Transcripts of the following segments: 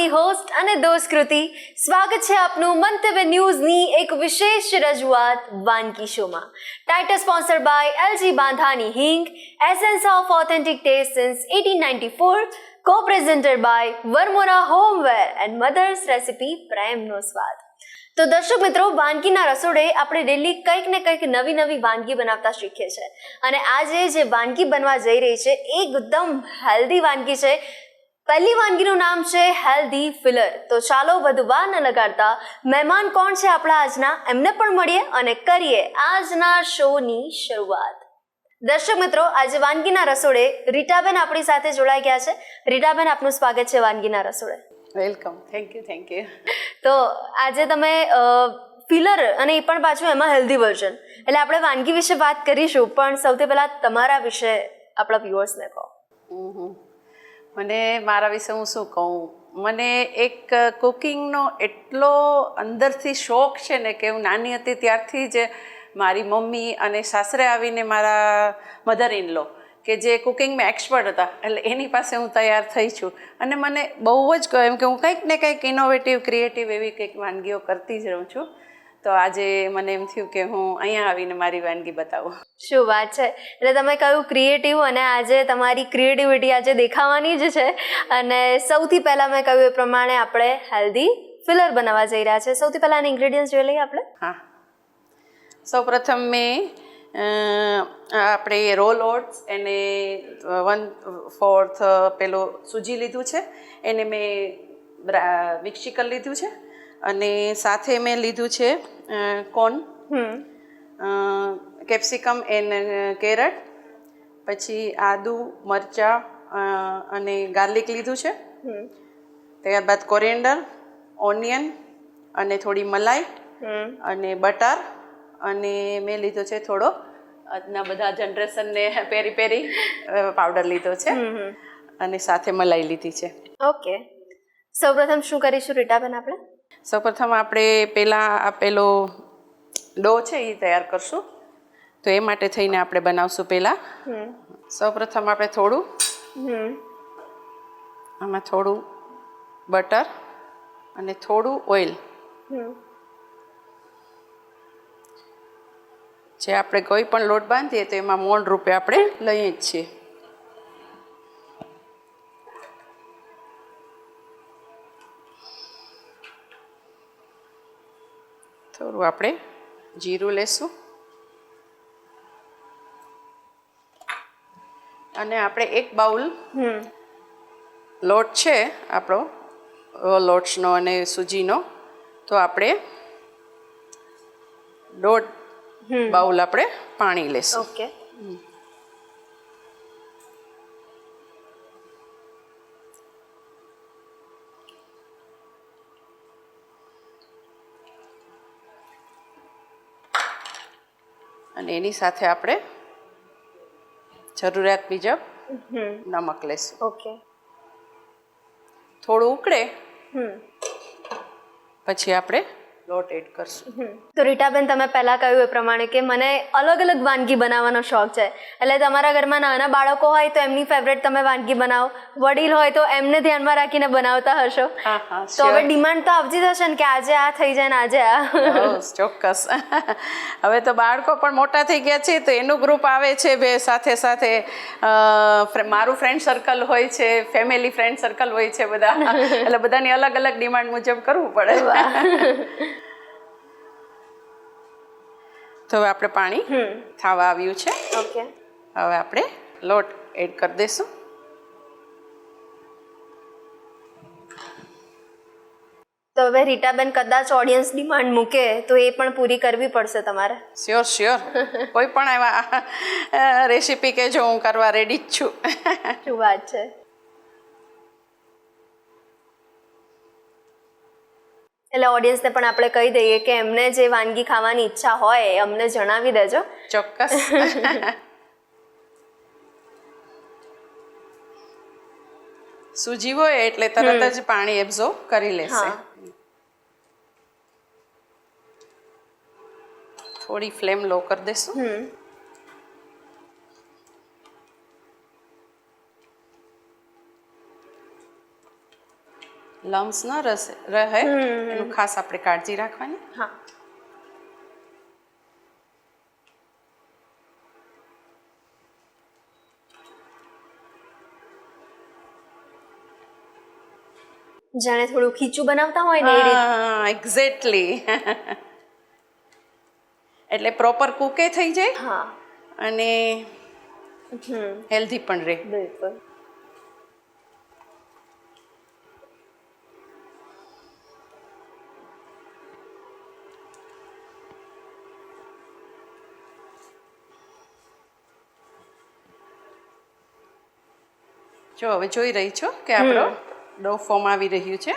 આપની હોસ્ટ અને દોસ્ત કૃતિ. સ્વાગત છે આપનું મંતવ્ય ન્યૂઝની એક વિશેષ રજૂઆત વાનગી શોમાં. Title sponsored by LG Bandhani hing, essence of authentic taste since 1894, co-presented by Varmora homeware and mother's recipe પ્રેમનો સ્વાદ. તો દર્શક મિત્રો, વાનગીના રસોડે આપણે ડેલી કંઈક ને કંઈક નવી નવી વાનગી બનાવતા શીખીએ છીએ અને આજે જે વાનગી બનવા જઈ રહી છે એકદમ હેલ્ધી વાનગી છે. પહેલી વાનગીનું નામ છે હેલ્ધી ફિલર. તો ચાલો વધુ વાર ન લગાડતા મહેમાન કોણ છે આપણા આજના એમને પણ મળીએ અને કરીએ આજના શોની શરૂઆત. દર્શક મિત્રો, આજે વાનગીના રસોડે રીટાબેન આપણી સાથે જોડાઈ ગયા છે. રીટાબેન, આપનું સ્વાગત છે વાનગીના રસોડે. વેલકમ. Thank you. તો આજે તમે ફિલર અને એ પણ પાછું એમાં હેલ્ધી વર્ઝન, એટલે આપણે વાનગી વિશે વાત કરીશું, પણ સૌથી પહેલા તમારા વિશે આપણા વ્યુઅર્સને કહો. મને મારા વિશે હું શું કહું, મને એક કુકિંગનો એટલો અંદરથી શોખ છે ને કે હું નાની હતી ત્યારથી જ મારી મમ્મી અને સાસરે આવીને મારા મધર ઇન લો કે જે કુકિંગમાં એક્સપર્ટ હતા, એટલે એની પાસે હું તૈયાર થઈ છું અને મને બહુ જ એમ કે હું કંઈક ને કંઈક ઇનોવેટિવ ક્રિએટિવ એવી કંઈક વાનગીઓ કરતી જ રહું છું. તો આજે મને એમ થયું કે હું અહીંયા આવીને મારી વાનગી બતાવું. શું વાત છે! એટલે તમે કહ્યું ક્રિએટિવ, અને આજે તમારી ક્રિએટિવિટી આજે દેખાવાની જ છે. અને સૌથી પહેલાં મેં કહ્યું એ પ્રમાણે આપણે હેલ્ધી ફિલર બનાવવા જઈ રહ્યા છે. સૌથી પહેલાં એના ઇન્ગ્રેડિયન્ટ્સ જોઈ લઈએ આપણે. હા, સૌપ્રથમ મેં આપણે રોલ ઓટ્સ એને 1/4 પેલો સૂજી લીધું છે, એને મેં મિક્સી કરી લીધું છે અને સાથે મેં લીધું છે કોર્ન, કેપ્સિકમ એન્ડ કેરટ, પછી આદુ, મરચાં અને ગાર્લિક લીધું છે. ત્યારબાદ કોરિએન્ડર, ઓનિયન અને થોડી મલાઈ અને બટર, અને મેં લીધો છે થોડો આજના બધા જનરેશનને પેરી પેરી પાવડર લીધો છે અને સાથે મલાઈ લીધી છે. ઓકે, સૌપ્રથમ શું કરીશું રીટાબેન આપણે? સૌપ્રથમ આપણે પહેલાં પેલો ડો છે એ તૈયાર કરશું. તો એ માટે થઈને આપણે બનાવશું પહેલાં. સૌપ્રથમ આપણે આમાં થોડું બટર અને થોડું ઓઇલ, જે આપણે કોઈ પણ લોટ બાંધીએ તો એમાં મોણ રૂપે આપણે લઈએ જ છીએ. થોડું આપણે જીરું લેશું અને આપણે એક બાઉલ લોટ છે આપણો લોટ્સનો અને સૂજીનો, તો આપણે 1.5 બાઉલ આપણે પાણી લેશું. ઓકે. અને એની સાથે આપણે જરૂરિયાત મુજબ નમક લેશું. ઓકે. થોડું ઉકળે પછી આપણે લોટ એડ કરશું. તો રીટાબેન, તમે પહેલાં કહ્યું એ પ્રમાણે કે મને અલગ અલગ વાનગી બનાવવાનો શોખ છે, એટલે તમારા ઘરમાં નાના બાળકો હોય તો એમની ફેવરેટ તમે વાનગી બનાવો, વડીલ હોય તો એમને ધ્યાનમાં રાખીને બનાવતા હશો. તો હવે ડિમાન્ડ તો આવતી થશે ને કે આજે આ થઈ જાય ને આજે આ. ચોક્કસ. હવે તો બાળકો પણ મોટા થઈ ગયા છે તો એનું ગ્રુપ આવે છે બે સાથે સાથે. મારું ફ્રેન્ડ સર્કલ હોય છે, ફેમિલી ફ્રેન્ડ સર્કલ હોય છે બધા, એટલે બધાની અલગ અલગ ડિમાન્ડ મુજબ કરવું પડે. તો હવે આપણે પાણી થવા આવ્યું છે. ઓકે. હવે આપણે લોટ એડ કરી દઈશું. તો હવે રીટાબેન, કદાચ ઓડિયન્સ ડિમાન્ડ મૂકે તો એ પણ પૂરી કરવી પડશે તમારે. શ્યોર. કોઈ પણ એવા રેસીપી કહેજો, હું કરવા રેડી જ છું. શું વાત છે! એટલે ઓડિયન્સને પણ આપણે કહી દઈએ કે એમને જે વાનગી ખાવાની ઈચ્છા હોય એ અમને જણાવી દેજો. ચોક્કસ. સૂજી હોય એટલે તરત જ પાણી એબ્ઝોર્બ કરી લેશે. થોડી ફ્લેમ લો કરી દેશું. લમ્સ ન રહે એનું ખાસ આપણે કાળજી રાખવાની. હા. જાણે થોડું ખીચું બનાવતા હોય ને એ રીતે. એક્ઝેક્ટલી. એટલે પ્રોપર કુકે થઈ જાય હા. અને હેલ્ધી પણ રહે. બિલકુલ. જો હવે જોઈ રહી છો કે આપણો ડો ફોર્મ આવી રહ્યું છે.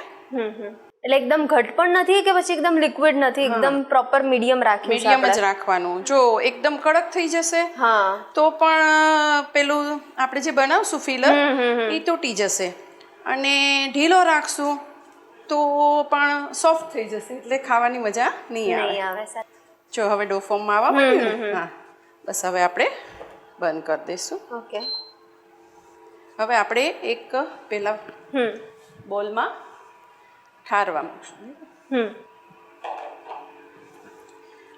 એટલે એકદમ ઘટ પણ નથી કે પછી એકદમ લિક્વિડ નથી, એકદમ પ્રોપર મીડિયમ રાખી છે મીડિયમ જ આપણે. રાખવાનું. જો એકદમ કડક થઈ જશે હા. તો પણ પેલું આપણે જે બનાવશું ફિલર એ તૂટી જશે, અને ઢીલો રાખશું તો પણ સોફ્ટ થઈ જશે, એટલે ખાવાની મજા નહીં આવે. નહીં આવે સર. જો હવે ડો ફોર્મમાં આવવા માંડ્યું ને, હા બસ હવે આપણે બંધ કરી દઈશું. ઓકે. હવે આપણે એક પેલા બોલમાં ઠારવા મૂકશું.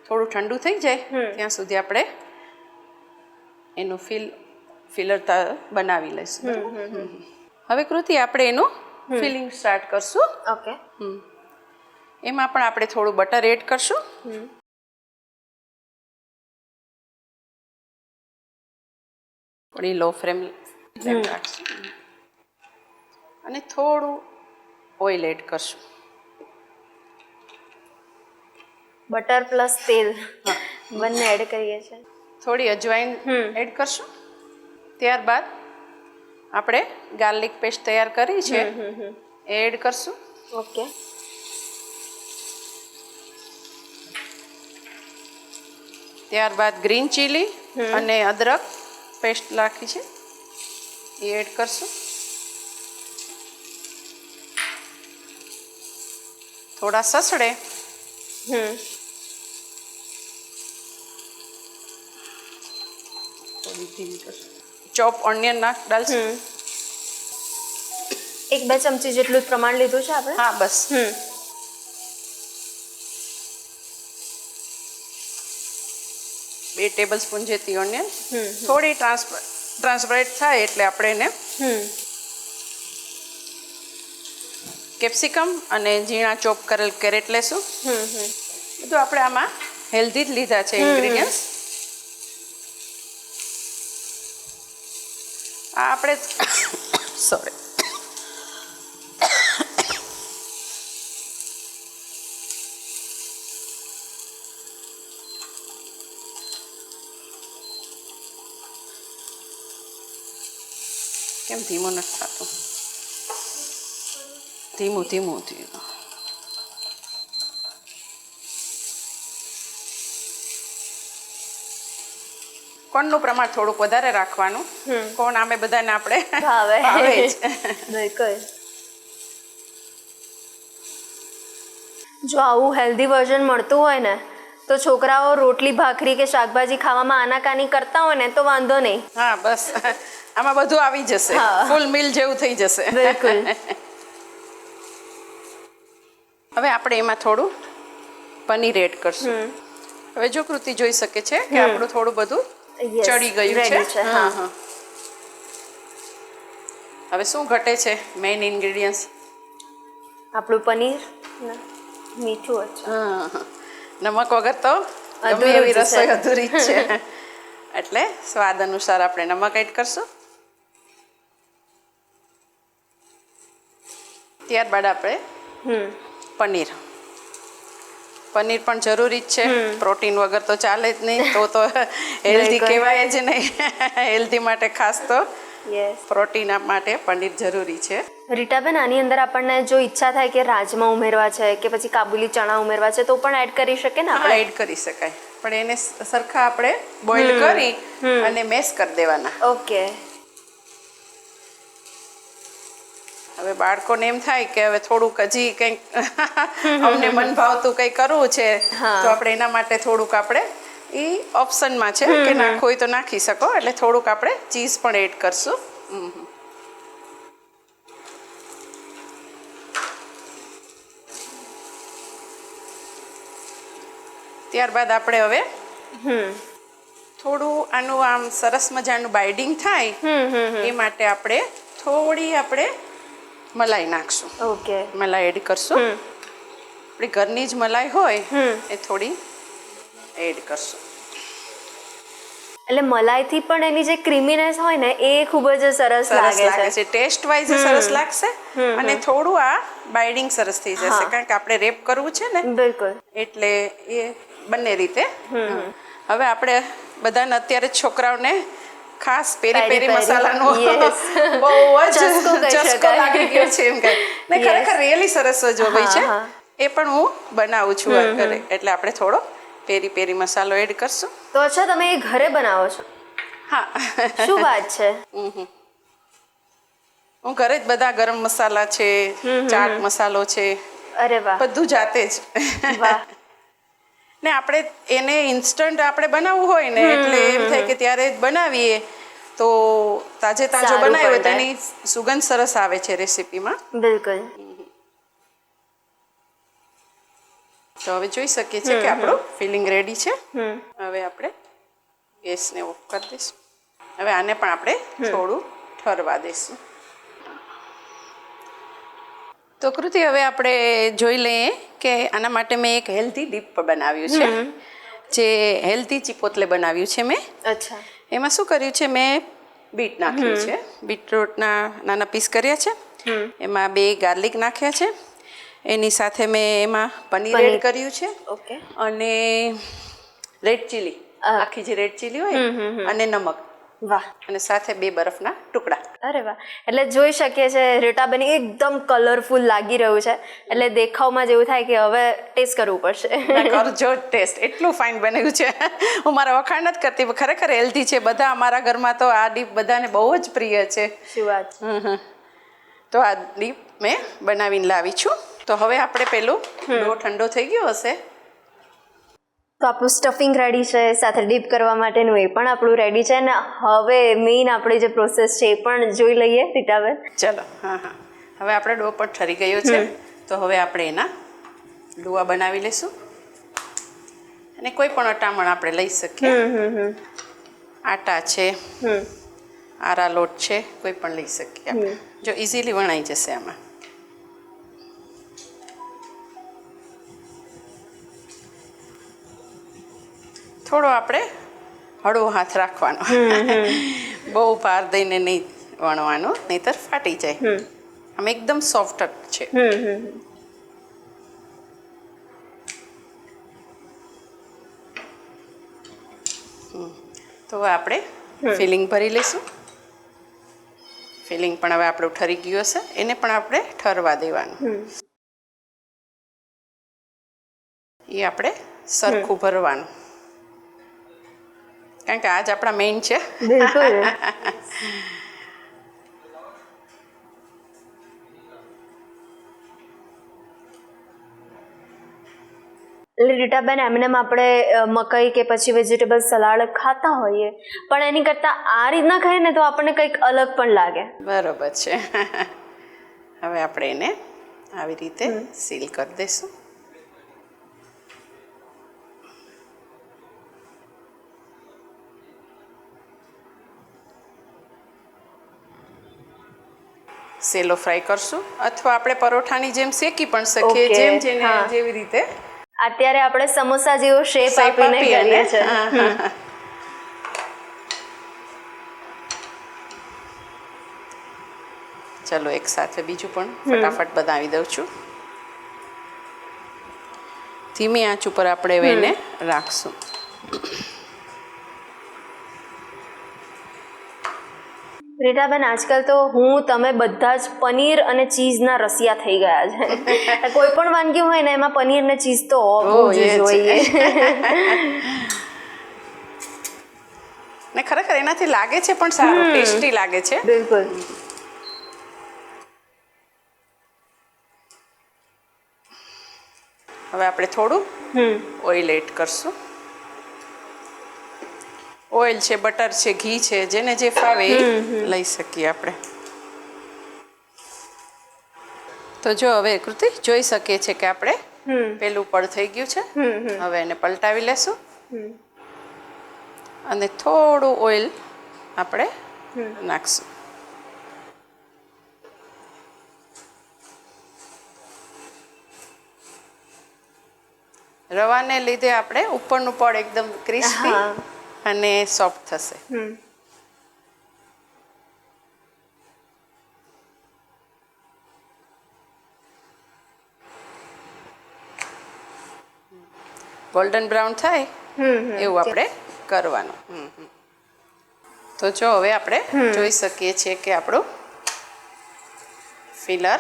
થોડું ઠંડુ થઈ જાય ત્યાં સુધી આપણે એનું ફિલર બનાવી લઈશું. હવે કૃતિ આપણે એનું ફિલિંગ સ્ટાર્ટ કરશું. ઓકે. એમાં પણ આપણે થોડું બટર એડ કરશું. થોડી લો ફ્લેમ રાખશું અને થોડું ઓઇલ એડ કરશું. બટર પ્લસ તેલ બંને એડ કરીએ છીએ. થોડી અજવાઈન એડ કરશું. ત્યારબાદ આપણે ગાર્લિક પેસ્ટ તૈયાર કરી છે એ એડ કરશું. ઓકે. ત્યારબાદ ગ્રીન ચીલી અને અદરક પેસ્ટ નાખી છે એ એડ કરશું. થોડા સસડે ચોપ ઓનિયન ડાલશું. 1-2 ચમચી જેટલું પ્રમાણ લીધું છે આપણે. હા બસ. બે ટેબલ સ્પૂન જેટલી ઓનિયન. થોડી ટ્રાન્સપરેન્ટ થાય એટલે આપણે એને કેપ્સિકમ અને ઝીણા ચોપ કરેલ કેરેટ લેશું. બધું આપણે આમાં હેલ્ધી જ લીધા છે ઇન્ગ્રીડિયન્ટ્સ. આ આપણે સોરી કેમ ધીમું નથી થતું? ધીમું ધીમું ધીમું. કોણનું પ્રમાણ થોડુંક વધારે રાખવાનું. કોણ આમે બધાને આપણે ભાવે જ. બિલકુલ. જો આવું હેલ્ધી વર્ઝન મળતું હોય ને તો છોકરાઓ રોટલી ભાખરી કે શાકભાજી ખાવામાં આનાકાની કરતા હોય ને તો વાંધો નહીં. હા બસ આમાં બધું આવી જશે. ફૂલ મિલ જેવું થઈ જશે. બિલકુલ. હવે આપણે એમાં થોડું પનીર એડ કરશું. હવે જો કૃતિ જોઈ શકે છે કે આપણું થોડું બધું ચડી ગયું છે. હવે શું ઘટે છે? મેઇન ઇન્ગ્રેડિયન્ટ્સ આપણું પનીર, મીઠું. નમક વગર તો ગમે એવી રસોઈ અધૂરી જ છે. એટલે સ્વાદ અનુસાર આપણે નમક એડ કરશું. ત્યારબાદ આપણે પનીર પણ જરૂરી જ છે. પ્રોટીન વગર તો ચાલે જ નહીં. તો હેલ્ધી કહેવાય જ નહીં. હેલ્ધી માટે ખાસ તો પ્રોટીન માટે પનીર જરૂરી છે. રીટાબેન, આની અંદર આપણને જો ઈચ્છા થાય કે રાજમા ઉમેરવા છે કે પછી કાબુલી ચણા ઉમેરવા છે તો પણ એડ કરી શકે ને આપણે? એડ કરી શકાય, પણ એને સરખા આપણે બોઇલ કરી અને મેશ કરી દેવાના. ઓકે. હવે બાળકોને એમ થાય કે હવે થોડુંક હજી કંઈક અમને મન ભાવતું કંઈ કરવું છે તો આપણે એના માટે થોડુંક આપણે એ ઓપ્શનમાં છે કે નાખવું હોય તો નાખી શકો. એટલે થોડુંક આપણે ચીઝ પણ એડ કરશું. ત્યારબાદ આપણે હવે થોડું આનું આમ સરસ મજાનું બાઇડિંગ થાય એ માટે આપણે થોડી મલાઈ નાખશું. ઓકે. મલાઈ એડ કરશું. આપણી ઘરની જ મલાઈ હોય એ થોડી એડ કરશું. એટલે મલાઈથી પણ એની જે ક્રીમીનેસ હોય ને એ ખૂબ જ સરસ લાગે છે. ટેસ્ટ વાઇઝ સરસ લાગશે અને થોડું આ બાઇડિંગ સરસ થઈ જશે કારણ કે આપણે રેપ કરવું છે ને. બિલકુલ. એટલે એ બંને રીતે. હવે આપણે બધાને અત્યારે છોકરાઓને ખાસ પેરી પેરી મસાલાનો બહુ જ ચસ્કો લાગી ગયો છે એમ કહે ને. ખરેખર રિયલી સરસ જ હોય છે. એ પણ હું બનાવું છું ઘરે. એટલે આપણે થોડો પેરી પેરી મસાલો એડ કરશું. તો અચ્છા, તમે એ ઘરે બનાવો છો? હા. શું વાત છે. હું ઘરે જ બધા ગરમ મસાલા છે, ચાટ મસાલો છે, અરે વાહ, બધું જાતે જ. વાહ. ને આપણે એને ઇન્સ્ટન્ટ આપણે બનાવવું હોય ને એટલે એમ થાય કે ત્યારે જ બનાવીએ તો તાજો બનાવ્યો તો એની સુગંધ સરસ આવે છે રેસીપીમાં. બિલકુલ. તો હવે જોઈ શકીએ છીએ કે આપણું ફિલિંગ રેડી છે. હવે આપણે ગેસને ઓફ કરી દઈશું. હવે આને પણ આપણે થોડું ઠરવા દઈશું. તો કૃતિ, હવે આપણે જોઈ લઈએ કે આના માટે મેં એક હેલ્ધી ડીપ બનાવ્યું છે. જે હેલ્ધી ચિપોતલે બનાવ્યું છે મેં. અચ્છા. એમાં શું કર્યું છે, મેં બીટ નાખ્યું છે. બીટરૂટના નાના પીસ કર્યા છે. એમાં 2 ગાર્લિક નાખ્યા છે. એની સાથે મેં એમાં પનીર એડ કર્યું છે. ઓકે. અને રેડ ચીલી, આખી જે રેડ ચીલી હોય અને નમક. વાહ. અને સાથે 2 બરફના ટુકડા. અરે વાહ. એટલે જોઈ શકીએ છે રીટાબેન એકદમ કલરફુલ લાગી રહ્યું છે. એટલે દેખાવમાં જેવું થાય કે હવે ટેસ્ટ કરવું પડશે. કરજો ટેસ્ટ. એટલું ફાઇન બન્યું છે. હું મારા વખાણ નથી કરતી, ખરેખર હેલ્ધી છે. બધા અમારા ઘરમાં તો આ ડીપ બધાને બહુ જ પ્રિય છે. શું વાત. તો આ ડીપ મેં બનાવીને લાવી છું. તો હવે આપણે પેલું ડો ઠંડો થઈ ગયો હશે તો આપણું સ્ટફિંગ રેડી છે, સાથે ડીપ કરવા માટેનું એ પણ આપણું રેડી છે. ને હવે મેઇન આપણી જે પ્રોસેસ છે એ પણ જોઈ લઈએ રીટાબેન. ચલો. હવે આપણે ડો પણ ઠરી ગયો છે. તો હવે આપણે એના ડુઆ બનાવી લઈશું. અને કોઈ પણ અટામણ આપણે લઈ શકીએ. આટા છે, આરા લોટ છે, કોઈ પણ લઈ શકીએ આપણે. જો ઇઝીલી વણાઈ જશે આમાં. થોડો આપણે હળવો હાથ રાખવાનો. બહુ ભાર દઈને નહીં વણવાનું, નહીંતર ફાટી જાય. આમ એકદમ સોફ્ટ છે. તો હવે આપણે ફિલિંગ ભરી લઈશું. ફિલિંગ પણ હવે આપણું ઠરી ગયું હશે. એને પણ આપણે ઠરવા દેવાનું. એ આપણે સરખું ભરવાનું કારણ કે આજ આપણા મેઇન છે. બિલકુલ. એટલે રીટાબેન, એમનેમ આપણે મકાઈ કે પછી વેજીટેબલ સલાડ ખાતા હોઈએ, પણ એની કરતાં આ રીતના ખાઈએ ને તો આપણને કંઈક અલગ પણ લાગે. બરોબર છે. હવે આપણે એને આવી રીતે સીલ કરી દઈશું. સેલો ફ્રાય કરશું અથવા આપણે પરોઠાની જેમ શેકી પણ શકીએ. જેમ જેને જેવી રીતે. અત્યારે આપણે સમોસા જેવો શેપ આપીને કરીએ છીએ. ચલો એક સાથે બીજું પણ ફટાફટ બનાવી દઉં છું. ધીમી આંચ ઉપર આપણે એને રાખશું. રીટાબેન, આજકાલ તો તમે બધા જ પનીર અને ચીઝના રસિયા થઈ ગયા છે. કોઈ પણ વાનગી હોય ને એમાં પનીર ને ચીઝ તો હોવું જ જોઈએ. ને ખરેખર એનાથી લાગે છે પણ સારું, ટેસ્ટી લાગે છે. બિલકુલ. હવે આપણે થોડું ઓઇલ એડ કરશું. ઓઇલ છે, બટર છે, ઘી છે, જેને જે ફાવે એ લઈ શકીએ આપણે. તો જો હવે કૃતિ જોઈ શકીએ છીએ કે આપણે પેલું પડ થઈ ગયું છે. હવે એને પલટાવી લેશું અને થોડું ઓઇલ આપણે નાખશું. રવાને લીધે આપણે ઉપરનું પડ એકદમ ક્રિસ્પી અને સોફ્ટ થશે. ગોલ્ડન બ્રાઉન થાય એવું આપણે કરવાનું. તો જો હવે આપણે જોઈ શકીએ છીએ કે આપણું ફિલર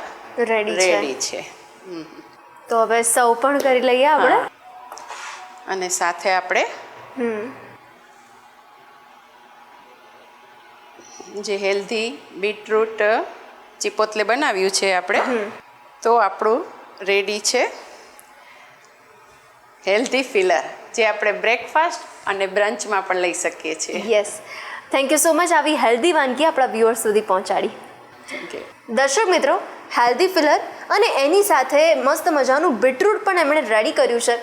રેડી છે. તો હવે સર્વ પણ કરી લઈએ આપણે. અને સાથે આપણે જે હેલ્ધી બીટરૂટ ચિપોતલે બનાવ્યું છે આપણે, તો આપણું રેડી છે હેલ્ધી ફિલર, જે આપણે બ્રેકફાસ્ટ અને બ્રંચમાં પણ લઈ શકીએ છીએ. Yes, thank you so much આવી હેલ્ધી વાનગી આપણા વ્યુઅર્સ સુધી પહોંચાડી. દર્શક મિત્રો, હેલ્ધી ફિલર અને એની સાથે મસ્ત મજાનું બીટરૂટ પણ એમણે રેડી કર્યું છે.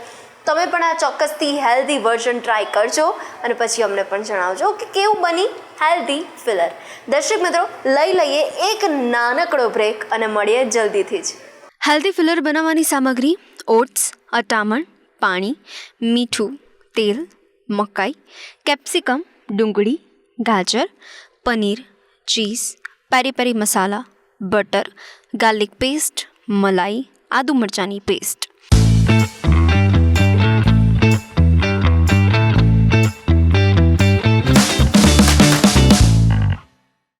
તમે પણ આ ચોક્કસથી હેલ્ધી વર્ઝન ટ્રાય કરજો અને પછી અમને પણ જણાવજો કે કેવું બની હેલ્ધી ફિલર. દર્શક મિત્રો, લઈ લઈએ એક નાનકડો બ્રેક અને મળીએ જલ્દીથી જ. હેલ્ધી ફિલર બનાવવાની સામગ્રી: ઓટ્સ, અટામણ, પાણી, મીઠું, તેલ, મકાઈ, કેપ્સિકમ, ડુંગળી, ગાજર, પનીર, ચીઝ, પેરી પેરી મસાલા, બટર, ગાર્લિક પેસ્ટ, મલાઈ, આદુ મરચાંની પેસ્ટ.